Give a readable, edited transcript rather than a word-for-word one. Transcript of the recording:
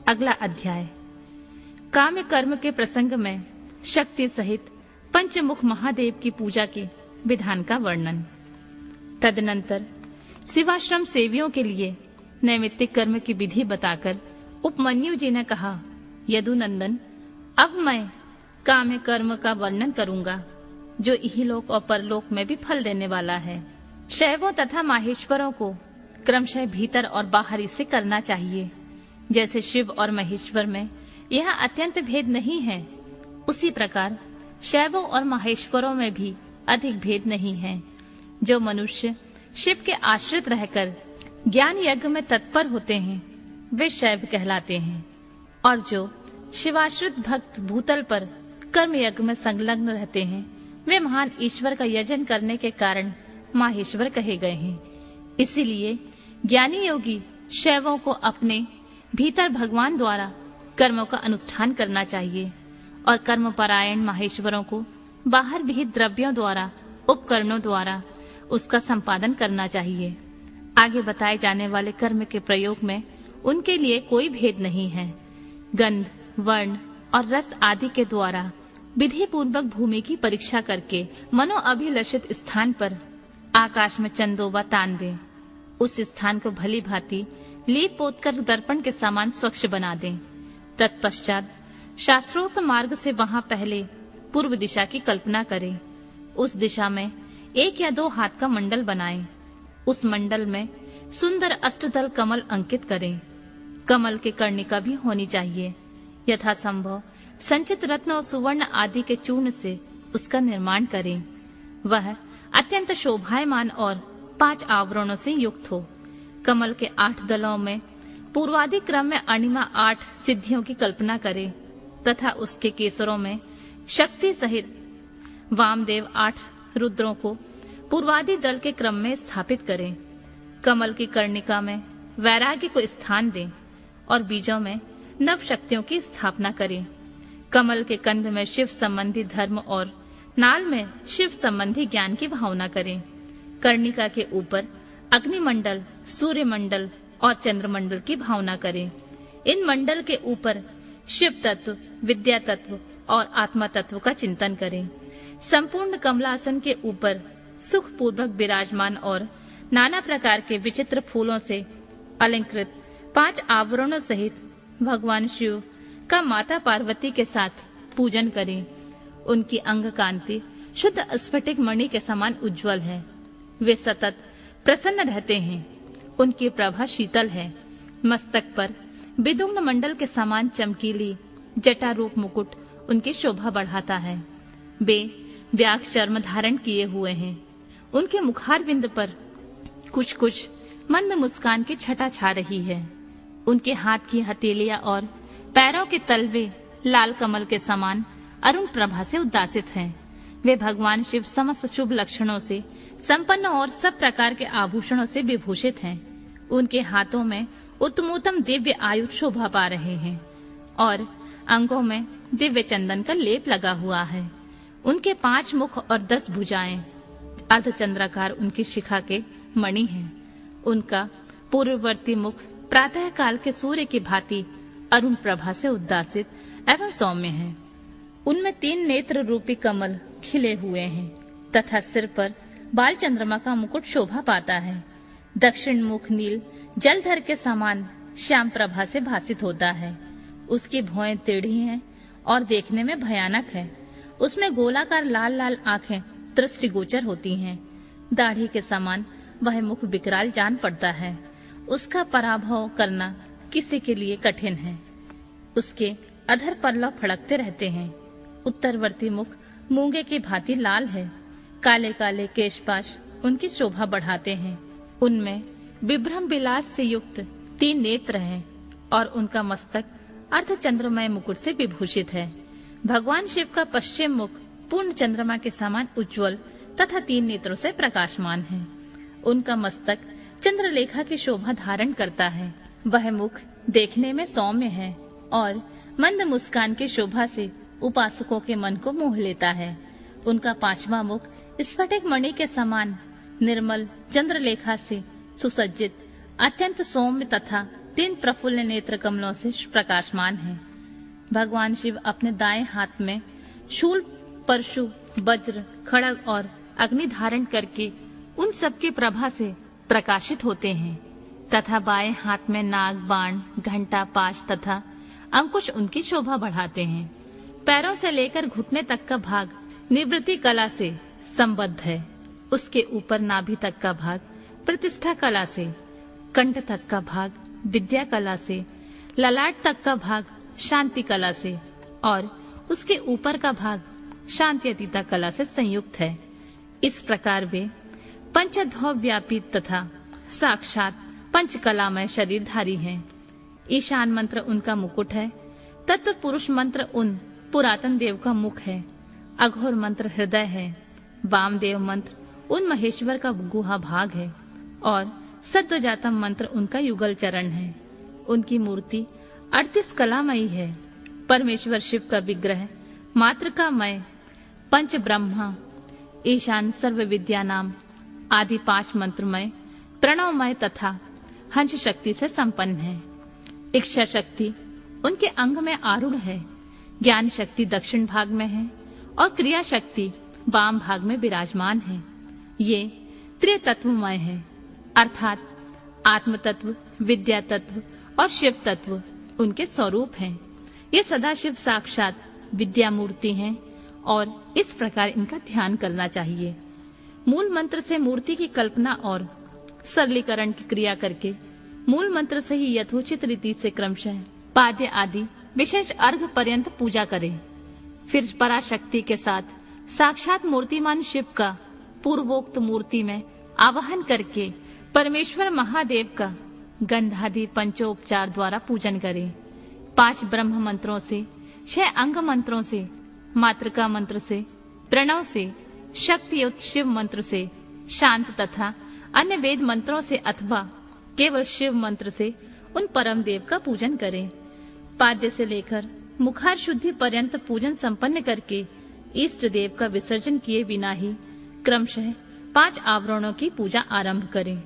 अगला अध्याय काम्य कर्म के प्रसंग में शक्ति सहित पंचमुख महादेव की पूजा के विधान का वर्णन। तदनंतर शिवाश्रम सेवियों के लिए नैमित्तिक कर्म की विधि बताकर उपमन्यु जी ने कहा, यदुनंदन, अब मैं काम्य कर्म का वर्णन करूंगा जो इहलोक और परलोक में भी फल देने वाला है। शैवों तथा माहेश्वरों को क्रमशः भीतर और बाहरी से करना चाहिए। जैसे शिव और महेश्वर में यह अत्यंत भेद नहीं है, उसी प्रकार शैवों और माहेश्वरों में भी अधिक भेद नहीं है। जो मनुष्य शिव के आश्रित रहकर ज्ञान यज्ञ में तत्पर होते हैं वे शैव कहलाते हैं, और जो शिवाश्रित भक्त भूतल पर कर्म यज्ञ में संलग्न रहते हैं वे महान ईश्वर का यजन करने के कारण माहेश्वर कहे गए हैं। इसीलिए ज्ञानी योगी शैवों को अपने भीतर भगवान द्वारा कर्मों का अनुष्ठान करना चाहिए और कर्म परायण माहेश्वरों को बाहर विहित द्रव्यों द्वारा उपकरणों द्वारा उसका संपादन करना चाहिए। आगे बताए जाने वाले कर्म के प्रयोग में उनके लिए कोई भेद नहीं है। गंध, वर्ण और रस आदि के द्वारा विधि पूर्वक भूमि की परीक्षा करके मनो अभिलषित स्थान पर आकाश में चंदोबा तान दे। उस स्थान को भली भांति लीप पोत कर दर्पण के समान स्वच्छ बना दें। तत्पश्चात शास्त्रोक्त मार्ग से वहां पहले पूर्व दिशा की कल्पना करें। उस दिशा में 1 या 2 हाथ का मंडल बनाएं। उस मंडल में सुंदर अष्टदल कमल अंकित करें। कमल के कर्णिका भी होनी चाहिए। यथासंभव संचित रत्न और सुवर्ण आदि के चूर्ण से उसका निर्माण करें। वह अत्यंत शोभायमान और 5 आवरणों से युक्त हो। कमल के 8 दलों में पूर्वादि क्रम में अणिमा 8 सिद्धियों की कल्पना करें तथा उसके केसरों में शक्ति सहित वामदेव 8 रुद्रों को पूर्वादि दल के क्रम में स्थापित करें। कमल की कर्णिका में वैराग्य को स्थान दें और बीजों में नव शक्तियों की स्थापना करें। कमल के कंद में शिव संबंधी धर्म और नाल में शिव संबंधी ज्ञान की भावना करें। कर्णिका के ऊपर अग्निमंडल, सूर्य मंडल और चंद्रमंडल की भावना करें। इन मंडल के ऊपर शिव तत्व, विद्या तत्व और आत्मा तत्व का चिंतन करें। संपूर्ण कमलासन के ऊपर सुख पूर्वक विराजमान और नाना प्रकार के विचित्र फूलों से अलंकृत 5 आवरणों सहित भगवान शिव का माता पार्वती के साथ पूजन करें। उनकी अंग कांति शुद्ध स्फटिक मणि के समान उज्जवल है। वे सतत प्रसन्न रहते हैं। उनकी प्रभा शीतल है। मस्तक पर विदुम्न मंडल के समान चमकीली जटा रूप मुकुट उनकी शोभा बढ़ाता है। वे व्याघ चर्म धारण किए हुए हैं। उनके मुखार बिंद पर कुछ कुछ मंद मुस्कान की छटा छा रही है। उनके हाथ की हथेलियां और पैरों के तलवे लाल कमल के समान अरुण प्रभा से उद्दासित हैं। वे भगवान शिव समस्त शुभ लक्षणों से संपन्न और सब प्रकार के आभूषणों से विभूषित हैं। उनके हाथों में उत्तमोत्तम दिव्य आयुध शोभा पा रहे हैं और अंगों में दिव्य चंदन का लेप लगा हुआ है। उनके 5 मुख और 10 भुजाएं, अर्धचंद्राकार उनकी शिखा के मणि हैं। उनका पूर्ववर्ती मुख प्रातः काल के सूर्य की भांति अरुण प्रभा से उद्दासित एवं सौम्य है। उनमें 3 नेत्र रूपी कमल खिले हुए हैं तथा सिर पर बाल चंद्रमा का मुकुट शोभा पाता है। दक्षिण मुख नील जलधर के समान श्याम प्रभा से भासित होता है। उसकी भौहें टेढ़ी हैं और देखने में भयानक है। उसमें गोलाकार लाल लाल आंखें दृष्टिगोचर होती हैं। दाढ़ी के समान वह मुख विकराल जान पड़ता है। उसका पराभव करना किसी के लिए कठिन है। उसके अधर पल्लव फड़कते रहते हैं। उत्तरवर्ती मुख मूंगे की भांति लाल है। काले काले केशपाश उनकी शोभा बढ़ाते हैं। उनमें विभ्रम विलास से युक्त 3 नेत्र हैं और उनका मस्तक अर्धचंद्रमय मुकुट से विभूषित है। भगवान शिव का पश्चिम मुख पूर्ण चंद्रमा के समान उज्जवल तथा 3 नेत्रों से प्रकाशमान है। उनका मस्तक चंद्रलेखा की शोभा धारण करता है। वह मुख देखने में सौम्य है और मंद मुस्कान की शोभा से उपासकों के मन को मोह लेता है। उनका 5वां मुख स्फटिक मणि के समान निर्मल चंद्रलेखा से सुसज्जित अत्यंत सौम्य तथा 3 प्रफुल्ल नेत्र कमलों से प्रकाशमान हैं। भगवान शिव अपने दाएं हाथ में शूल, परशु, वज्र, खड्ग और अग्नि धारण करके उन सबके प्रभा से प्रकाशित होते हैं तथा बाएं हाथ में नाग, बाण, घंटा, पाश तथा अंकुश उनकी शोभा बढ़ाते हैं। पैरों से लेकर घुटने तक का भाग निवृत्ति कला से संबद्ध है। उसके ऊपर नाभि तक का भाग प्रतिष्ठा कला से, कंठ तक का भाग विद्या कला से, ललाट तक का भाग शांति कला से और उसके ऊपर का भाग शांति अतीता कला से संयुक्त है। इस प्रकार वे पंचध्व व्यापी तथा साक्षात पंचकलामय शरीरधारी हैं। ईशान मंत्र उनका मुकुट है। तत्व पुरुष मंत्र उन पुरातन देव का मुख है। अघोर मंत्र हृदय है। वामदेव मंत्र उन महेश्वर का गुहा भाग है और सद्वजातम मंत्र उनका युगल चरण है। उनकी मूर्ति 38 कलामयी है। परमेश्वर शिव का विग्रह मातृकामय, पंच ब्रह्मा, ईशान सर्व विद्या नाम आदि 5 मंत्रमय, प्रणवमय तथा हंस शक्ति से संपन्न है। इच्छा शक्ति उनके अंग में आरूढ़ है। ज्ञान शक्ति दक्षिण भाग में है और क्रिया शक्ति वाम भाग में विराजमान है। ये त्रितत्वमय है, अर्थात आत्म तत्व, विद्या तत्व और शिव तत्व उनके स्वरूप हैं। ये सदाशिव साक्षात विद्या मूर्ति हैं और इस प्रकार इनका ध्यान करना चाहिए। मूल मंत्र से मूर्ति की कल्पना और सरलीकरण की क्रिया करके मूल मंत्र से ही यथोचित रीति से क्रमशः पाद्य आदि विशेष अर्घ पर्यंत पूजा करें। फिर पराशक्ति के साथ साक्षात मूर्तिमान शिव का पूर्वोक्त मूर्ति में आवाहन करके परमेश्वर महादेव का गंधादि पंचोपचार द्वारा पूजन करें। 5 ब्रह्म मंत्रों से, 6 अंग मंत्रों से, मातृका मंत्र से, प्रणव से, शक्तियुक्त शिव मंत्र से, शांत तथा अन्य वेद मंत्रों से अथवा केवल शिव मंत्र से उन परम देव का पूजन करें। पाद्य से लेकर मुखार शुद्धि पर्यंत पूजन संपन्न करके इष्ट देव का विसर्जन किए बिना ही क्रमशः 5 आवरणों की पूजा आरंभ करें।